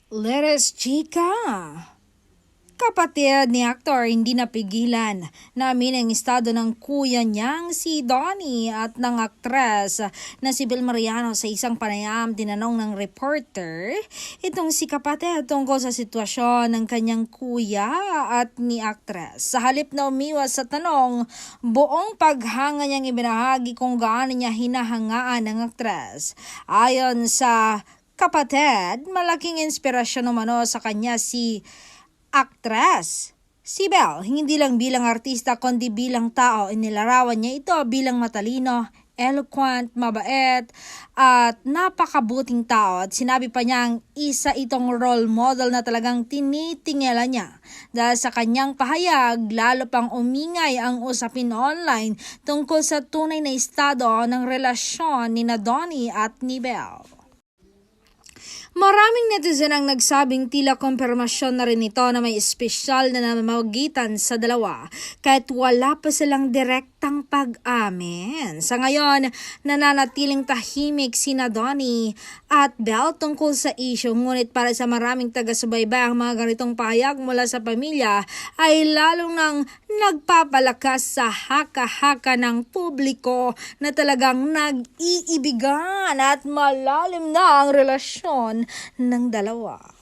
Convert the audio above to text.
Let's chika! Kapatid ni aktor hindi napigilan na ang estado ng kuya niyang si Donnie at ng aktres na si Bel Mariano sa isang panayam. Tinanong ng reporter itong si kapatid tungkol sa sitwasyon ng kanyang kuya at ni aktres. Sa halip na umiwas sa tanong, buong paghanga niyang ibinahagi kung gaano niya hinahangaan ng aktres. Ayon sa kapatid, malaking inspirasyon umano sa kanya si aktres. Si Bel, hindi lang bilang artista kundi bilang tao, inilarawan niya ito bilang matalino, eloquent, mabait, at napakabuting tao. At sinabi pa niyang isa itong role model na talagang tinitingala niya. Dahil sa kanyang pahayag, lalo pang umingay ang usapin online tungkol sa tunay na estado ng relasyon ni Donnie at ni Bel. Maraming netizen ang nagsabing tila kumpirmasyon na rin ito na may espesyal na namamagitan sa dalawa kahit wala pa silang direktang pag-amin. Sa ngayon, nananatiling tahimik sina Donnie at Bel tungkol sa issue, ngunit para sa maraming taga-subaybay ang mga ganitong pahayag mula sa pamilya ay lalong nang nagpapalakas sa haka-haka ng publiko na talagang nag-iibigan at malalim na ang relasyon ng dalawa.